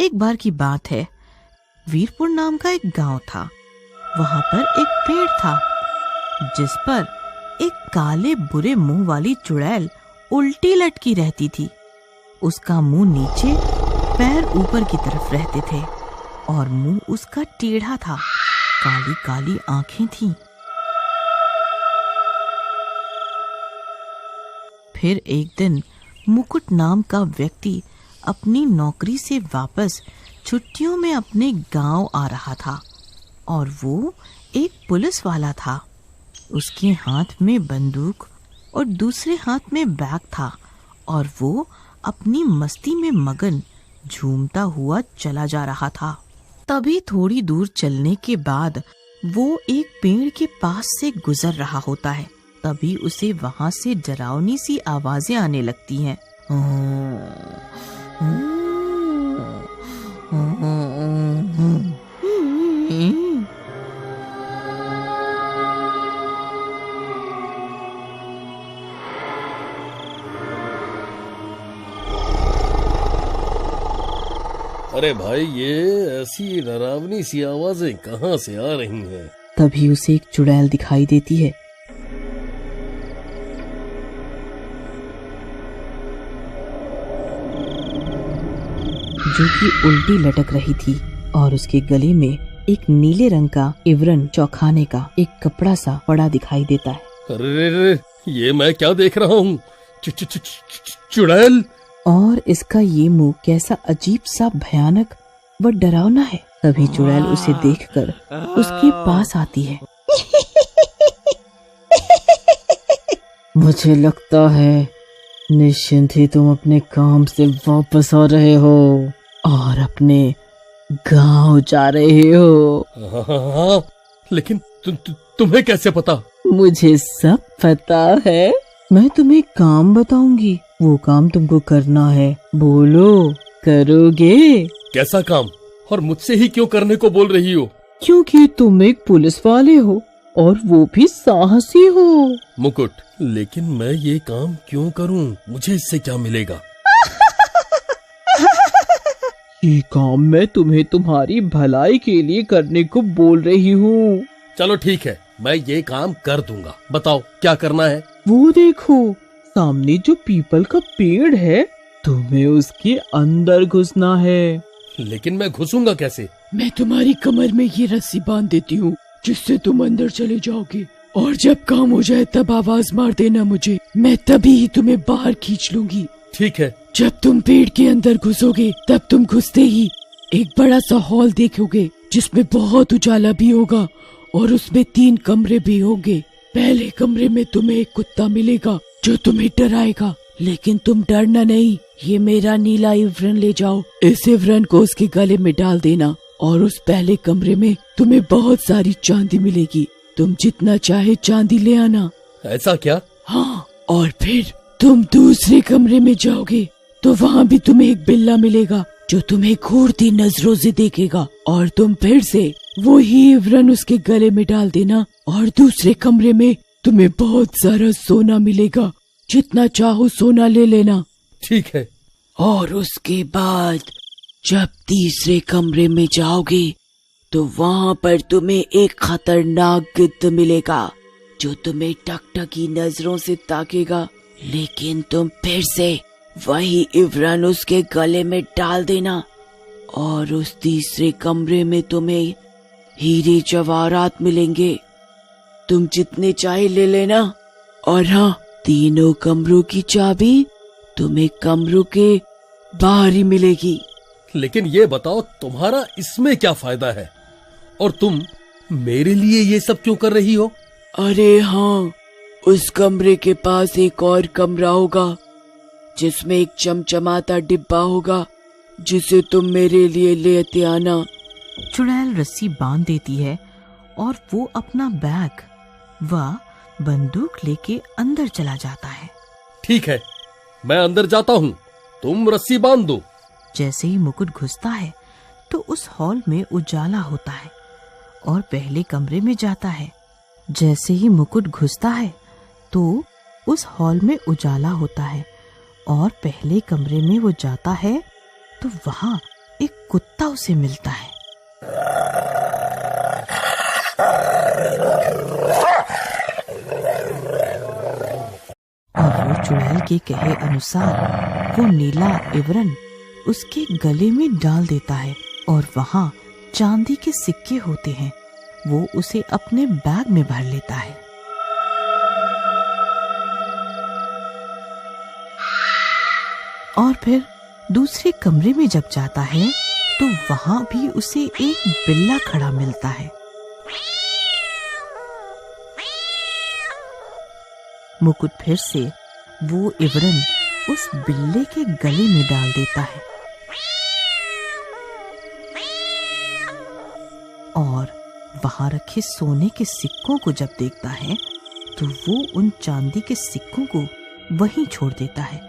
एक बार की बात है, वीरपुर नाम का एक गांव था। वहां पर एक पेड़ था जिस पर एक काले बुरे मुंह वाली चुड़ैल उल्टी लटकी रहती थी। उसका मुंह नीचे, पैर ऊपर की तरफ रहते थे और मुंह उसका टेढ़ा था। काली काली आंखें थीं। फिर एक दिन मुकुट नाम का व्यक्ति अपनी नौकरी से वापस छुट्टियों में अपने गांव आ रहा था और वो एक पुलिस वाला था। उसके हाथ में बंदूक और दूसरे हाथ में बैग था और वो अपनी मस्ती में मगन झूमता हुआ चला जा रहा था। तभी थोड़ी दूर चलने के बाद वो एक पेड़ के पास से गुजर रहा होता है। तभी उसे वहां से डरावनी सी आवाजें आने लगती हैं। अरे भाई, ये ऐसी डरावनी सी आवाजें कहाँ से आ रही हैं? तभी उसे एक चुड़ैल दिखाई देती है। जो कि उल्टी लटक रही थी और उसके गले में एक नीले रंग का इवरन चौखाने का एक कपड़ा सा पड़ा दिखाई देता है। अरे, ये मैं क्या देख रहा हूँ? चुड़ैल! और इसका ये मुंह कैसा अजीब सा भयानक व डरावना है। तभी चुड़ैल उसे देखकर उसके पास आती है। मुझे लगता है निश्चिंत ही तुम अपने काम से वापस आ रहे हो और अपने गांव जा रहे हो। हाँ, लेकिन तुम्हें कैसे पता? मुझे सब पता है। मैं तुम्हें काम बताऊंगी, वो काम तुमको करना है। बोलो, करोगे? कैसा काम? और मुझसे ही क्यों करने को बोल रही हो? क्योंकि तुम एक पुलिस वाले हो और वो भी साहसी हो। मुकुट, लेकिन मैं ये काम क्यों करूं? मुझे इससे क्या मिलेगा? ये काम मैं तुम्हें तुम्हारी भलाई के लिए करने को बोल रही हूँ। चलो ठीक है, मैं ये काम कर दूंगा। बताओ क्या करना है? वो देखो, सामने जो पीपल का पेड़ है, तुम्हें उसके अंदर घुसना है। लेकिन मैं घुसूंगा कैसे? मैं तुम्हारी कमर में ये रस्सी बांध देती हूँ जिससे तुम अंदर चले जाओगे, और जब काम हो जाए तब आवाज मार देना मुझे। मैं तभी ही तुम्हें बाहर खींच लूंगी। ठीक है। जब तुम पेड़ के अंदर घुसोगे तब तुम घुसते ही एक बड़ा सा हॉल देखोगे जिसमें बहुत उजाला भी होगा और उसमें 3 कमरे भी होंगे। पहले कमरे में तुम्हें एक कुत्ता मिलेगा जो तुम्हें डराएगा, लेकिन तुम डरना नहीं। ये मेरा नीला इवरन ले जाओ, इस इवरन को उसके गले में डाल देना और उस पहले कमरे में तुम्हें बहुत सारी चांदी मिलेगी। तुम जितना चाहे चांदी ले आना। ऐसा क्या? हाँ, और फिर तुम दूसरे कमरे में जाओगे तो वहाँ भी तुम्हें एक बिल्ला मिलेगा जो तुम्हें घूरती नजरों से देखेगा, और तुम फिर से वो ही इवरन उसके गले में डाल देना और दूसरे कमरे में तुम्हें बहुत सारा सोना मिलेगा। जितना चाहो सोना ले लेना। ठीक है। और उसके बाद जब तीसरे कमरे में जाओगे तो वहाँ पर तुम्हें एक खतरनाक गिद्ध मिलेगा जो तुम्हें टकटकी नजरों से ताकेगा, लेकिन तुम फिर से वही इवरन उसके गले में डाल देना और उस तीसरे कमरे में तुम्हें हीरे जवाहरात मिलेंगे। तुम जितने चाहे ले लेना, और हाँ, तीनों कमरों की चाबी तुम्हें कमरों के बाहर ही मिलेगी। लेकिन ये बताओ, तुम्हारा इसमें क्या फायदा है? और तुम मेरे लिए ये सब क्यों कर रही हो? अरे हाँ, उस कमरे के पास एक और कमरा होगा जिसमें एक चमचमाता डिब्बा होगा जिसे तुम मेरे लिए लेते आना। चुड़ैल रस्सी बांध देती है और वो अपना बैग व बंदूक लेके अंदर चला जाता है। ठीक है, मैं अंदर जाता हूँ, तुम रस्सी बांध दो। जैसे ही मुकुट घुसता है तो उस हॉल में उजाला होता है और पहले कमरे में जाता है। जैसे ही मुकुट घुसता है तो उस हॉल में उजाला होता है और पहले कमरे में वो जाता है तो वहाँ एक कुत्ता उसे मिलता है। और वो चुड़ैल के कहे अनुसार वो नीला इवरन उसके गले में डाल देता है और वहां चांदी के सिक्के होते हैं, वो उसे अपने बैग में भर लेता है। और फिर दूसरे कमरे में जब जाता है तो वहां भी उसे एक बिल्ला खड़ा मिलता है। मुकुट फिर से वो इवरन उस बिल्ले के गले में डाल देता है और वहां रखे सोने के सिक्कों को जब देखता है तो वो उन चांदी के सिक्कों को वहीं छोड़ देता है।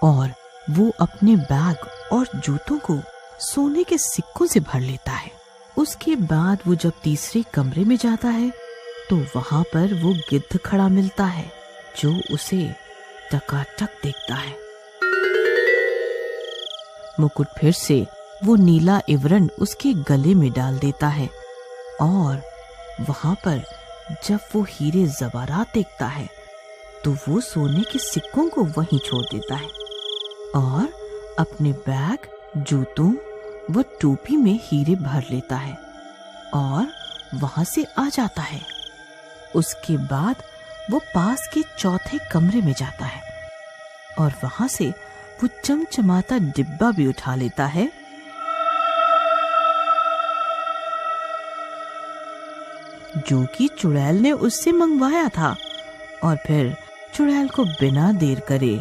और वो अपने बैग और जूतों को सोने के सिक्कों से भर लेता है। उसके बाद वो जब तीसरे कमरे में जाता है तो वहां पर वो गिद्ध खड़ा मिलता है जो उसे टकाटक देखता है। मुकुट फिर से वो नीला इवरन उसके गले में डाल देता है और वहां पर जब वो हीरे जवारात देखता है तो वो सोने के सिक्कों को वहीं छोड़ देता है और अपने बैग, जूतों व टोपी में हीरे भर लेता है और वहां से आ जाता है। उसके बाद वो पास के चौथे कमरे में जाता है और वहां से वो चमचमाता डिब्बा भी उठा लेता है जो कि चुड़ैल ने उससे मंगवाया था और फिर चुड़ैल को बिना देर करे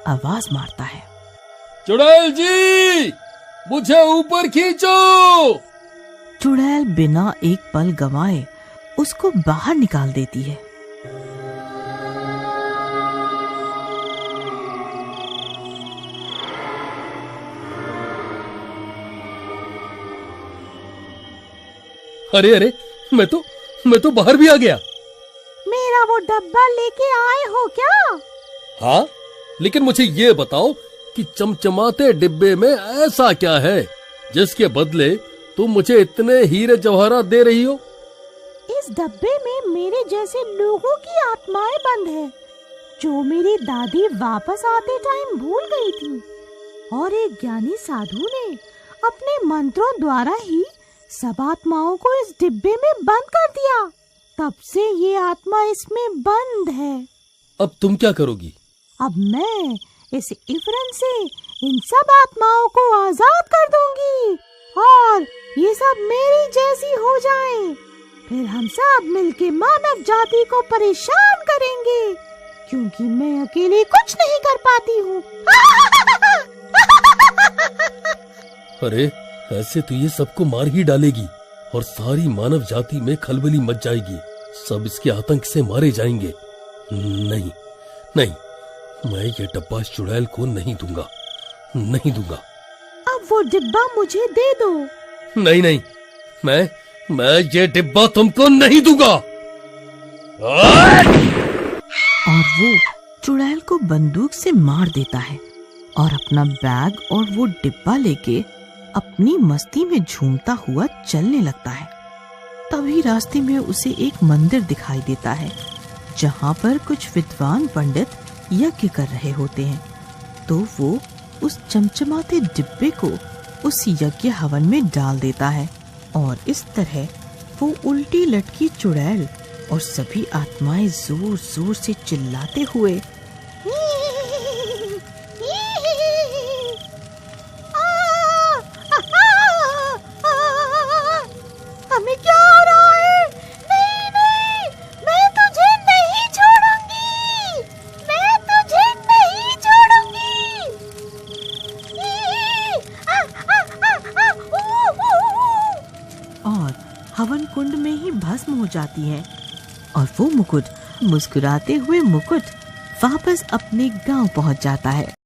आवाज मारता है, चुड़ैल जी, मुझे ऊपर खींचो। चुड़ैल बिना एक पल गंवाए उसको बाहर निकाल देती है। अरे अरे, मैं तो बाहर भी आ गया। मेरा वो डब्बा लेके आए हो क्या? हाँ, लेकिन मुझे ये बताओ कि चमचमाते डिब्बे में ऐसा क्या है जिसके बदले तुम मुझे इतने हीरे जवाहरात दे रही हो? इस डब्बे में मेरे जैसे लोगों की आत्माएं बंद है जो मेरी दादी वापस आते टाइम भूल गई थी और एक ज्ञानी साधु ने अपने मंत्रों द्वारा ही सब आत्माओं को इस डिब्बे में बंद कर दिया। तब से ये आत्मा इसमें बंद है। अब तुम क्या करोगी? अब मैं इस इवरन से इन सब आत्माओं को आजाद कर दूंगी और ये सब मेरी जैसी हो जाएं। फिर हम सब मिलके मानव जाति को परेशान करेंगे क्योंकि मैं अकेले कुछ नहीं कर पाती हूँ। अरे, ऐसे तो ये सबको मार ही डालेगी और सारी मानव जाति में खलबली मच जाएगी। सब इसके आतंक से मारे जाएंगे। नहीं नहीं, मैं ये डब्बा इस चुड़ैल को नहीं दूंगा, नहीं दूंगा। अब वो डिब्बा मुझे दे दो। नहीं नहीं, मैं ये डिब्बा तुमको नहीं दूंगा। और वो चुड़ैल को बंदूक से मार देता है और अपना बैग और वो डिब्बा लेके अपनी मस्ती में झूमता हुआ चलने लगता है। तभी रास्ते में उसे एक मंदिर दिखाई देता है जहाँ पर कुछ विद्वान पंडित यज्ञ कर रहे होते हैं। तो वो उस चमचमाते डिब्बे को उस यज्ञ हवन में डाल देता है और इस तरह वो उल्टी लटकी चुड़ैल और सभी आत्माएं जोर जोर से चिल्लाते हुए हमें क्या हो रहा है? नहीं नहीं, मैं तुझे नहीं छोड़ूंगी, मैं तुझे नहीं छोड़ूंगी। और हवन कुंड में ही भस्म हो जाती है और वो मुकुट मुस्कुराते हुए वापस अपने गांव पहुंच जाता है।